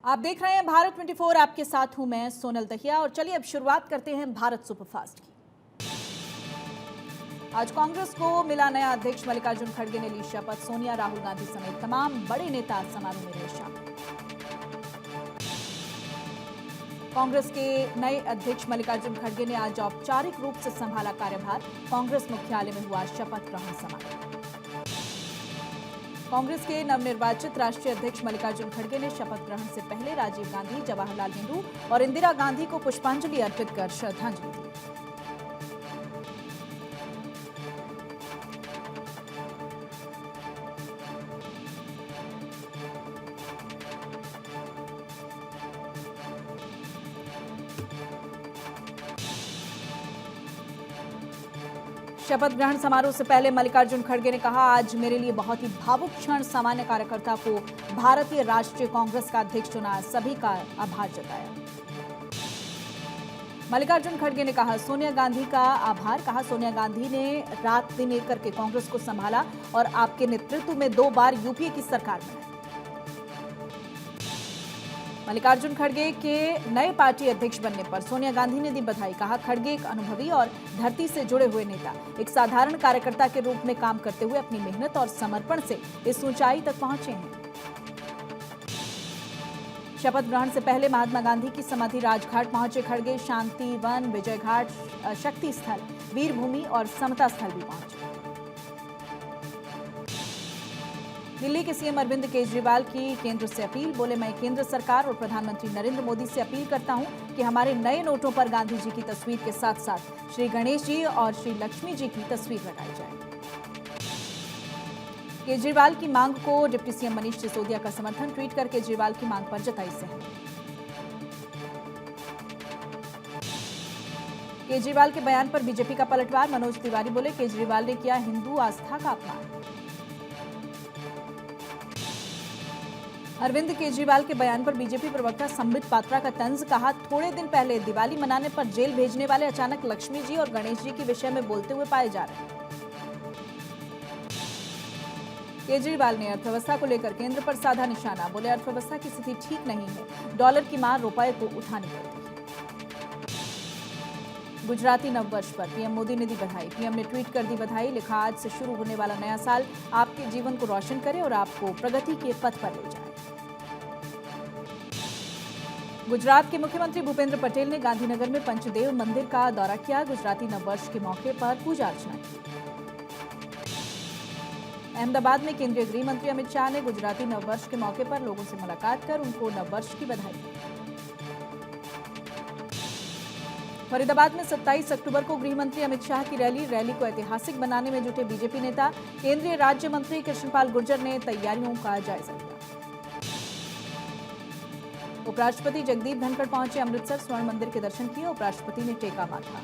आप देख रहे हैं भारत 24। आपके साथ हूं मैं सोनल दहिया और चलिए अब शुरुआत करते हैं भारत सुपरफास्ट की। आज कांग्रेस को मिला नया अध्यक्ष। मल्लिकार्जुन खड़गे ने ली शपथ। सोनिया, राहुल गांधी समेत तमाम बड़े नेता समारोह में रहे शामिल। कांग्रेस के नए अध्यक्ष मल्लिकार्जुन खड़गे ने आज औपचारिक रूप से संभाला कार्यभार। कांग्रेस मुख्यालय में हुआ शपथ ग्रहण समारोह। कांग्रेस के नवनिर्वाचित राष्ट्रीय अध्यक्ष मल्लिकार्जुन खड़गे ने शपथ ग्रहण से पहले राजीव गांधी, जवाहरलाल नेहरू और इंदिरा गांधी को पुष्पांजलि अर्पित कर श्रद्धांजलि दी। शपथ ग्रहण समारोह से पहले मल्लिकार्जुन खड़गे ने कहा, आज मेरे लिए बहुत ही भावुक क्षण। सामान्य कार्यकर्ता को भारतीय राष्ट्रीय कांग्रेस का अध्यक्ष चुना, सभी का आभार जताया। मल्लिकार्जुन खड़गे ने कहा, सोनिया गांधी का आभार। कहा, सोनिया गांधी ने रात दिन एक करके कांग्रेस को संभाला और आपके नेतृत्व में 2 बार यूपीए की सरकार बनाई। मल्लिकार्जुन खड़गे के नए पार्टी अध्यक्ष बनने पर सोनिया गांधी ने दी बधाई। कहा, खड़गे एक अनुभवी और धरती से जुड़े हुए नेता, एक साधारण कार्यकर्ता के रूप में काम करते हुए अपनी मेहनत और समर्पण से इस ऊंचाई तक पहुंचे हैं। शपथ ग्रहण से पहले महात्मा गांधी की समाधि राजघाट पहुंचे खड़गे। शांति वन, विजय घाट, शक्ति स्थल, वीर भूमि और समता स्थल भी पहुंचे। दिल्ली के सीएम अरविंद केजरीवाल की केंद्र से अपील। बोले, मैं केंद्र सरकार और प्रधानमंत्री नरेंद्र मोदी से अपील करता हूं कि हमारे नए नोटों पर गांधी जी की तस्वीर के साथ साथ श्री गणेश जी और श्री लक्ष्मी जी की तस्वीर लगाई जाए। केजरीवाल की मांग को डिप्टी सीएम मनीष सिसोदिया का समर्थन। ट्वीट कर केजरीवाल की मांग पर जताई सहमति। केजरीवाल के बयान पर बीजेपी का पलटवार। मनोज तिवारी बोले, केजरीवाल ने किया हिंदू आस्था का अपमान। अरविंद केजरीवाल के बयान पर बीजेपी प्रवक्ता संबित पात्रा का तंज। कहा, थोड़े दिन पहले दिवाली मनाने पर जेल भेजने वाले अचानक लक्ष्मी जी और गणेश जी के विषय में बोलते हुए पाए जा रहे हैं। केजरीवाल ने अर्थव्यवस्था को लेकर केंद्र पर साधा निशाना। बोले, अर्थव्यवस्था की स्थिति ठीक नहीं है, डॉलर की मार रुपए को उठानी पड़ती है। गुजराती नववर्ष पर पीएम मोदी ने दी बधाई। पीएम ने ट्वीट कर दी बधाई। लिखा, आज से शुरू होने वाला नया साल आपके जीवन को रोशन करे और आपको प्रगति के पथ पर ले जाए। गुजरात के मुख्यमंत्री भूपेंद्र पटेल ने गांधीनगर में पंचदेव मंदिर का दौरा किया। गुजराती नववर्ष के मौके पर पूजा अर्चना की। अहमदाबाद में केंद्रीय गृह मंत्री अमित शाह ने गुजराती नववर्ष के मौके पर लोगों से मुलाकात कर उनको नववर्ष की बधाई दी। फरीदाबाद में 27 अक्टूबर को गृह मंत्री अमित शाह की रैली को ऐतिहासिक बनाने में जुटे बीजेपी नेता। केंद्रीय राज्य मंत्री कृष्णपाल गुर्जर ने तैयारियों का जायजा लिया। उपराष्ट्रपति जगदीप धनखड़ पहुंचे अमृतसर। स्वर्ण मंदिर के दर्शन किए। उपराष्ट्रपति ने टेका माथा।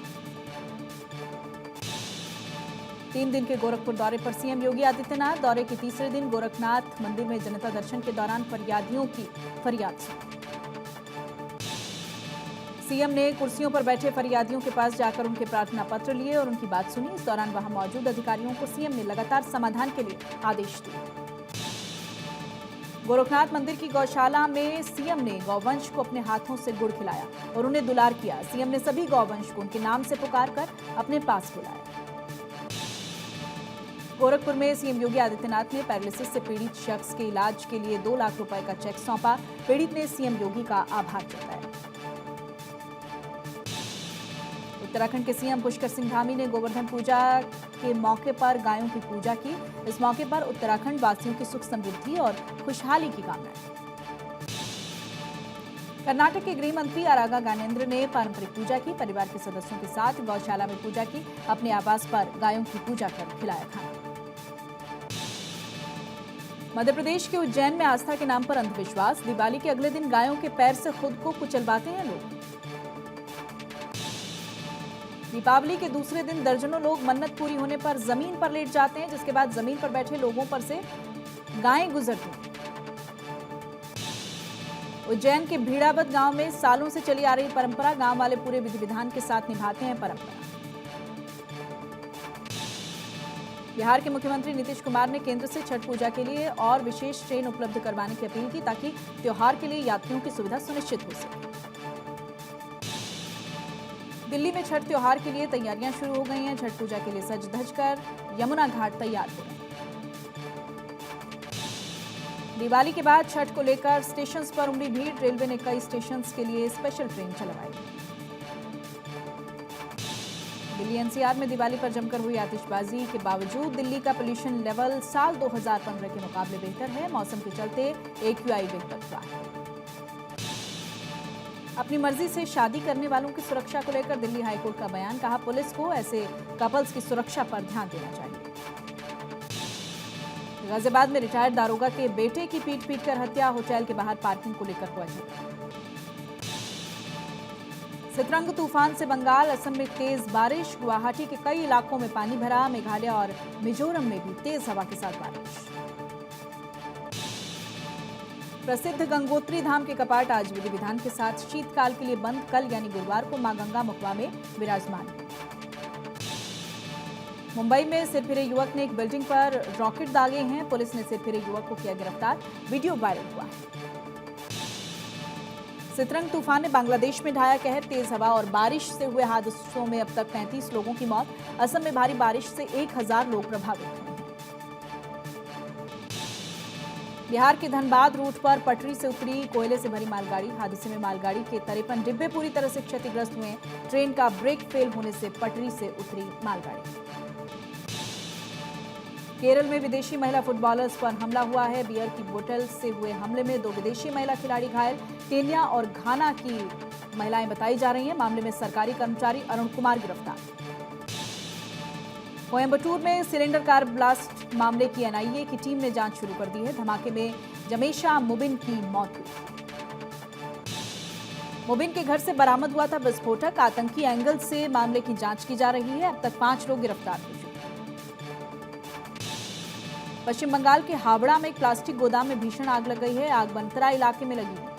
3 दिन के गोरखपुर दौरे पर सीएम योगी आदित्यनाथ। दौरे के तीसरे दिन गोरखनाथ मंदिर में जनता दर्शन के दौरान फरियादियों की फरियाद सुनी। सीएम ने कुर्सियों पर बैठे फरियादियों के पास जाकर उनके प्रार्थना पत्र लिए और उनकी बात सुनी। इस दौरान वहां मौजूद अधिकारियों को सीएम ने लगातार समाधान के लिए आदेश दिए। गोरखनाथ मंदिर की गौशाला में सीएम ने गौवंश को अपने हाथों से गुड़ खिलाया और उन्हें दुलार किया। सीएम ने सभी गौवंश को उनके नाम से पुकारकर अपने पास बुलाया। गोरखपुर में सीएम योगी आदित्यनाथ ने पैरालिसिस से पीड़ित शख्स के इलाज के लिए 2 लाख रुपए का चेक सौंपा। पीड़ित ने सीएम योगी का आभार जताया। उत्तराखंड के सीएम पुष्कर सिंह धामी ने गोवर्धन पूजा के मौके पर गायों की पूजा की। इस मौके पर उत्तराखंड वासियों की सुख समृद्धि और खुशहाली की कामना की। कर्नाटक के गृह मंत्री आरागा ज्ञानेंद्र ने पारंपरिक पूजा की। परिवार के सदस्यों के साथ गौशाला में पूजा की। अपने आवास पर गायों की पूजा कर खिलाया खाना। मध्य प्रदेश के उज्जैन में आस्था के नाम पर अंधविश्वास। दिवाली के अगले दिन गायों के पैर से खुद को कुचलवाते हैं लोग। दीपावली के दूसरे दिन दर्जनों लोग मन्नत पूरी होने पर जमीन पर लेट जाते हैं, जिसके बाद जमीन पर बैठे लोगों पर से गायें गुजरती हैं। उज्जैन के भीड़ावद गांव में सालों से चली आ रही परंपरा। गांव वाले पूरे विधि विधान के साथ निभाते हैं परंपरा। बिहार के मुख्यमंत्री नीतीश कुमार ने केंद्र से छठ पूजा के लिए और विशेष ट्रेन उपलब्ध करवाने की अपील की ताकि त्योहार के लिए यात्रियों की सुविधा सुनिश्चित हो सके। दिल्ली में छठ त्योहार के लिए तैयारियां शुरू हो गई हैं। छठ पूजा के लिए सज धज कर यमुना घाट तैयार हो रहे हैं। दिवाली के बाद छठ को लेकर स्टेशंस पर उमड़ी भीड़। रेलवे ने कई स्टेशंस के लिए स्पेशल ट्रेन चलवाई। दिल्ली एनसीआर में दिवाली पर जमकर हुई आतिशबाजी के बावजूद दिल्ली का पोल्यूशन लेवल साल 2015 के मुकाबले बेहतर है। मौसम के चलते AQI बेहतर हुआ है। अपनी मर्जी से शादी करने वालों की सुरक्षा को लेकर दिल्ली हाईकोर्ट का बयान। कहा, पुलिस को ऐसे कपल्स की सुरक्षा पर ध्यान देना चाहिए। गाजियाबाद में रिटायर्ड दारोगा के बेटे की पीट कर हत्या। होटल के बाहर पार्किंग को लेकर हुआ झगड़ा। सितरंग तूफान से बंगाल, असम में तेज बारिश। गुवाहाटी के कई इलाकों में पानी भरा। मेघालय और मिजोरम में भी तेज हवा के साथ बारिश। प्रसिद्ध गंगोत्री धाम के कपाट आज विधि विधान के साथ शीतकाल के लिए बंद। कल यानी गुरुवार को मां गंगा मुखवा में विराजमान। मुंबई में सिरफिरे युवक ने एक बिल्डिंग पर रॉकेट दागे हैं। पुलिस ने सिरफिरे युवक को किया गिरफ्तार। वीडियो वायरल हुआ है। सितरंग तूफान ने बांग्लादेश में ढाया कहर। तेज हवा और बारिश से हुए हादसों में अब तक 35 लोगों की मौत। असम में भारी बारिश से 1000 लोग प्रभावित हुए हैं। बिहार के धनबाद रूट पर पटरी से उतरी कोयले से भरी मालगाड़ी। हादसे में मालगाड़ी के 53 डिब्बे पूरी तरह से क्षतिग्रस्त हुए। ट्रेन का ब्रेक फेल होने से पटरी से उतरी मालगाड़ी। केरल में विदेशी महिला फुटबॉलर्स पर हमला हुआ है। बियर की बोतल से हुए हमले में 2 विदेशी महिला खिलाड़ी घायल। केन्या और घाना की महिलाएं बताई जा रही हैं। मामले में सरकारी कर्मचारी अरुण कुमार गिरफ्तार। कोयंबटूर में सिलेंडर कार ब्लास्ट मामले की NIA की टीम ने जांच शुरू कर दी है। धमाके में जमेशा मुबिन की मौत हुई। मुबिन के घर से बरामद हुआ था विस्फोटक। आतंकी एंगल से मामले की जांच की जा रही है। अब तक 5 लोग गिरफ्तार हो चुके हैं। पश्चिम बंगाल के हावड़ा में एक प्लास्टिक गोदाम में भीषण आग लग गई है। आग बनतरा इलाके में लगी है।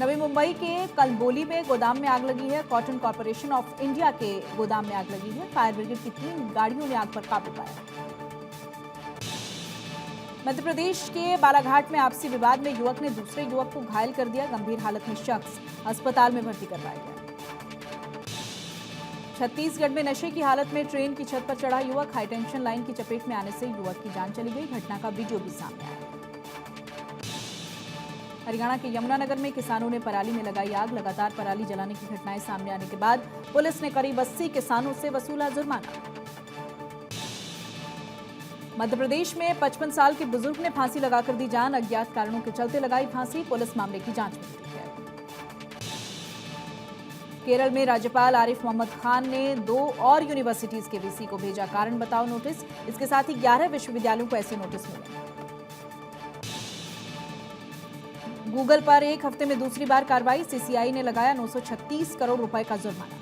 नवी मुंबई के कलबोली में गोदाम में आग लगी है। कॉटन कॉर्पोरेशन ऑफ इंडिया के गोदाम में आग लगी है। फायर ब्रिगेड की 3 गाड़ियों ने आग पर काबू पाया। मध्य प्रदेश के बालाघाट में आपसी विवाद में युवक ने दूसरे युवक को घायल कर दिया। गंभीर हालत में शख्स अस्पताल में भर्ती करवाया गया। छत्तीसगढ़ में नशे की हालत में ट्रेन की छत पर चढ़ा युवक। हाईटेंशन लाइन की चपेट में आने से युवक की जान चली गई। घटना का वीडियो भी सामने आया। हरियाणा के यमुनानगर में किसानों ने पराली में लगाई आग। लगातार पराली जलाने की घटनाएं सामने आने के बाद पुलिस ने करीब 80 किसानों से वसूला जुर्माना। मध्य प्रदेश में 55 साल के बुजुर्ग ने फांसी लगाकर दी जान। अज्ञात कारणों के चलते लगाई फांसी। पुलिस मामले की जांच में जुटी है। केरल में राज्यपाल आरिफ मोहम्मद खान ने 2 और यूनिवर्सिटीज के VC को भेजा कारण बताओ नोटिस। इसके साथ ही 11 विश्वविद्यालयों को ऐसे नोटिस मिले। गूगल पर एक हफ्ते में दूसरी बार कार्रवाई। CCI ने लगाया 936 करोड़ रुपए का जुर्माना।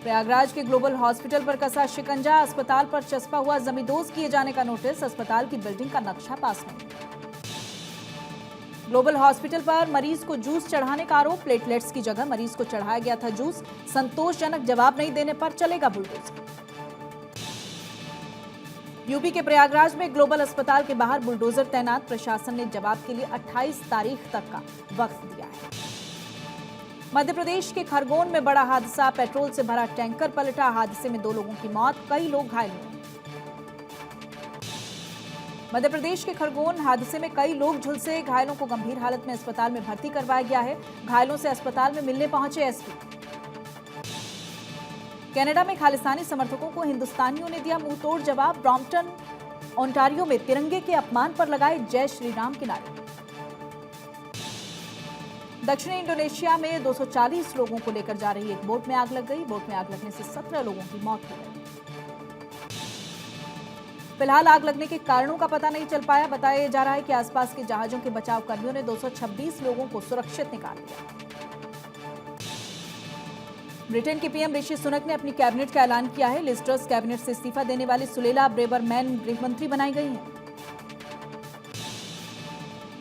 प्रयागराज के ग्लोबल हॉस्पिटल पर कसा शिकंजा। अस्पताल पर चस्पा हुआ जमींदोज किए जाने का नोटिस। अस्पताल की बिल्डिंग का नक्शा पास नहीं। ग्लोबल हॉस्पिटल पर मरीज को जूस चढ़ाने का आरोप। प्लेटलेट्स की जगह मरीज को चढ़ाया गया था जूस। संतोषजनक जवाब नहीं देने पर चलेगा बुलडोजर। यूपी के प्रयागराज में ग्लोबल अस्पताल के बाहर बुलडोजर तैनात। प्रशासन ने जवाब के लिए 28 तारीख तक का वक्त दिया है। मध्य प्रदेश के खरगोन में बड़ा हादसा। पेट्रोल से भरा टैंकर पलटा। हादसे में 2 लोगों की मौत, कई लोग घायल हुए। मध्य प्रदेश के खरगोन हादसे में कई लोग झुलसे। घायलों को गंभीर हालत में अस्पताल में भर्ती करवाया गया है। घायलों से अस्पताल में मिलने पहुंचे SP। कनाडा में खालिस्तानी समर्थकों को हिंदुस्तानियों ने दिया मुंहतोड़ जवाब। ब्रॉम्पटन, ओंटारियो में तिरंगे के अपमान पर लगाए जय श्री राम के नारे। दक्षिणी इंडोनेशिया में 240 लोगों को लेकर जा रही एक बोट में आग लग गई। बोट में आग लगने से 17 लोगों की मौत हो गई। फिलहाल आग लगने के कारणों का पता नहीं चल पाया। बताया जा रहा है कि आसपास के जहाजों के बचाव कर्मियों ने 226 लोगों को सुरक्षित निकाल लिया। ब्रिटेन के PM ऋषि सुनक ने अपनी कैबिनेट का ऐलान किया है। लिज ट्रस कैबिनेट से इस्तीफा देने वाली सुलेला ब्रेबरमैन गृह मंत्री बनाई गई हैं।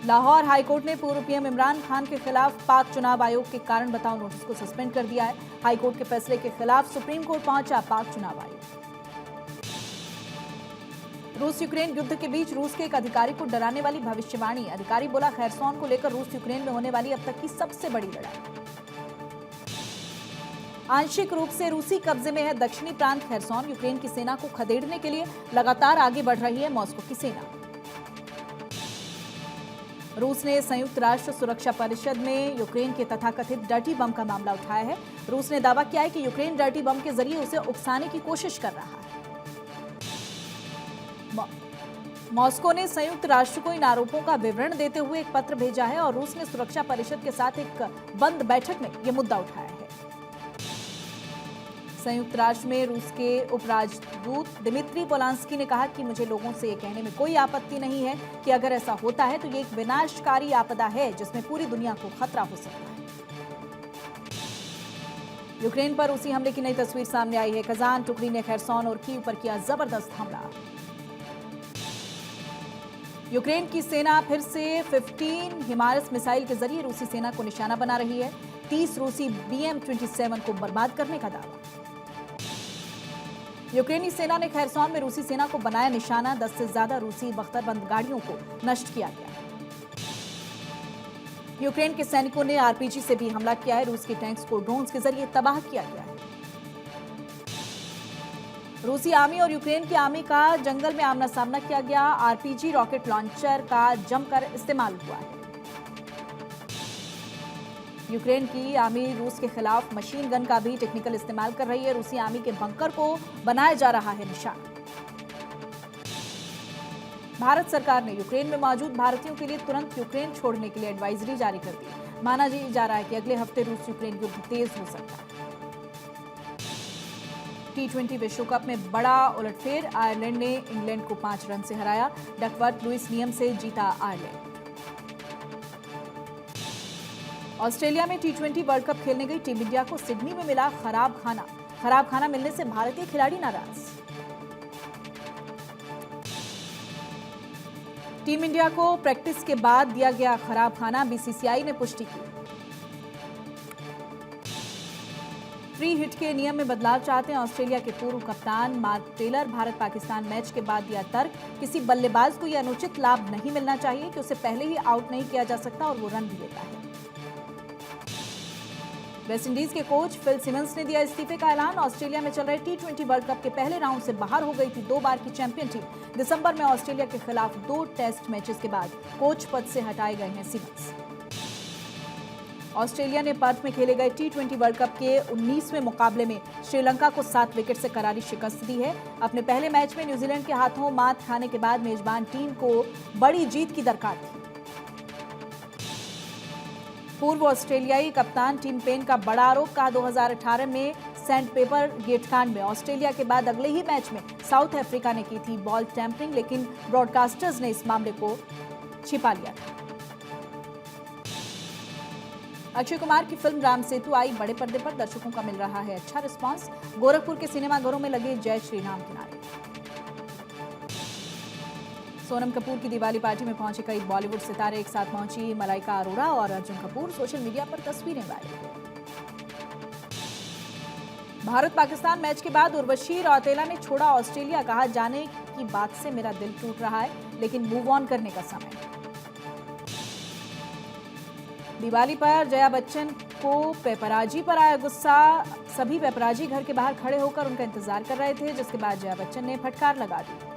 लाहौर हाईकोर्ट ने पूर्व पीएम इमरान खान के खिलाफ पाक चुनाव आयोग के कारण बताओ नोटिस को सस्पेंड कर दिया है। हाईकोर्ट के फैसले के खिलाफ सुप्रीम कोर्ट पहुंचा पाक चुनाव आयोग। रूस यूक्रेन युद्ध के बीच रूस के एक अधिकारी को डराने वाली भविष्यवाणी। अधिकारी बोला, खैरसोन को लेकर रूस यूक्रेन में होने वाली अब तक की सबसे बड़ी लड़ाई। आंशिक रूप से रूसी कब्जे में है दक्षिणी प्रांत खैरसोन। यूक्रेन की सेना को खदेड़ने के लिए लगातार आगे बढ़ रही है मॉस्को की सेना। रूस ने संयुक्त राष्ट्र सुरक्षा परिषद में यूक्रेन के तथाकथित डर्टी बम का मामला उठाया है। रूस ने दावा किया है कि यूक्रेन डर्टी बम के जरिए उसे उकसाने की कोशिश कर रहा है। मॉस्को ने संयुक्त राष्ट्र को इन आरोपों का विवरण देते हुए एक पत्र भेजा है और रूस ने सुरक्षा परिषद के साथ एक बंद बैठक में यह मुद्दा उठाया है। संयुक्त राष्ट्र में रूस के उपराजदूत दिमित्री पोलांस्की ने कहा कि मुझे लोगों से यह कहने में कोई आपत्ति नहीं है कि अगर ऐसा होता है तो ये एक विनाशकारी आपदा है जिसमें पूरी दुनिया को खतरा हो सकता है। यूक्रेन पर रूसी हमले की नई तस्वीर सामने आई है। कजान टुकड़ी ने खैरसोन और कीव पर किया जबरदस्त हमला। यूक्रेन की सेना फिर से 15 हिमारस मिसाइल के जरिए रूसी सेना को निशाना बना रही है। 30 रूसी BM-27 को बर्बाद करने का दावा। यूक्रेनी सेना ने खैरसोन में रूसी सेना को बनाया निशाना। 10 से ज्यादा रूसी बख्तरबंद गाड़ियों को नष्ट किया गया। यूक्रेन के सैनिकों ने आरपीजी से भी हमला किया है। रूस के टैंक्स को ड्रोन्स के जरिए तबाह किया गया है। रूसी आर्मी और यूक्रेन की आर्मी का जंगल में आमना सामना किया गया। आरपीजी रॉकेट लॉन्चर का जमकर इस्तेमाल हुआ है। यूक्रेन की आर्मी रूस के खिलाफ मशीन गन का भी टेक्निकल इस्तेमाल कर रही है। रूसी आर्मी के बंकर को बनाया जा रहा है निशाना। भारत सरकार ने यूक्रेन में मौजूद भारतीयों के लिए तुरंत यूक्रेन छोड़ने के लिए एडवाइजरी जारी कर दी। माना जा रहा है कि अगले हफ्ते रूस यूक्रेन युद्ध तेज हो सकता है। T20 विश्व कप में बड़ा उलटफेर। आयरलैंड ने इंग्लैंड को 5 रन से हराया। डकवर्थ लुइस नियम से जीता आयरलैंड। ऑस्ट्रेलिया में T20 वर्ल्ड कप खेलने गई टीम इंडिया को सिडनी में मिला खराब खाना। खराब खाना मिलने से भारतीय खिलाड़ी नाराज। टीम इंडिया को प्रैक्टिस के बाद दिया गया खराब खाना। BCCI ने पुष्टि की। फ्री हिट के नियम में बदलाव चाहते हैं ऑस्ट्रेलिया के पूर्व कप्तान Mark Taylor. Bharat Pakistan match के बाद दिया तर्क, किसी बल्लेबाज को यह अनुचित लाभ नहीं मिलना चाहिए कि उसे पहले ही आउट नहीं किया जा सकता और वो रन भी लेता है। वेस्टइंडीज के कोच फिल सिमंस ने दिया इस्तीफे का ऐलान। ऑस्ट्रेलिया में चल रहे T20 वर्ल्ड कप के पहले राउंड से बाहर हो गई थी 2 बार की चैंपियन टीम। दिसंबर में ऑस्ट्रेलिया के खिलाफ 2 टेस्ट मैचेस के बाद कोच पद से हटाए गए हैं सिमंस। ऑस्ट्रेलिया ने पर्थ में खेले गए T20 वर्ल्ड कप के 19वें मुकाबले में श्रीलंका को 7 विकेट से करारी शिकस्त दी है। अपने पहले मैच में न्यूजीलैंड के हाथों मात खाने के बाद मेजबान टीम को बड़ी जीत की दरकार थी। पूर्व ऑस्ट्रेलियाई कप्तान टिम पेन का बड़ा आरोप कहा 2018 में सैंड पेपर गेट कांड में ऑस्ट्रेलिया के बाद अगले ही मैच में साउथ अफ्रीका ने की थी बॉल टैंपरिंग, लेकिन ब्रॉडकास्टर्स ने इस मामले को छिपा लिया था। अक्षय कुमार की फिल्म राम सेतु आई बड़े पर्दे पर। दर्शकों का मिल रहा है अच्छा रिस्पांस। गोरखपुर के सिनेमाघरों में लगे जय श्री राम के नारे। सोनम कपूर की दिवाली पार्टी में पहुंचे कई बॉलीवुड सितारे। एक साथ पहुंची मलाइका अरोड़ा और अर्जुन कपूर। सोशल मीडिया पर तस्वीरें वायरल। भारत पाकिस्तान मैच के बाद उर्वशी रौतेला ने छोड़ा ऑस्ट्रेलिया। कहा, जाने की बात से मेरा दिल टूट रहा है, लेकिन मूव ऑन करने का समय। दिवाली पर जया बच्चन को पेपराजी पर आया गुस्सा। सभी पेपराजी घर के बाहर खड़े होकर उनका इंतजार कर रहे थे, जिसके बाद जया बच्चन ने फटकार लगा दी।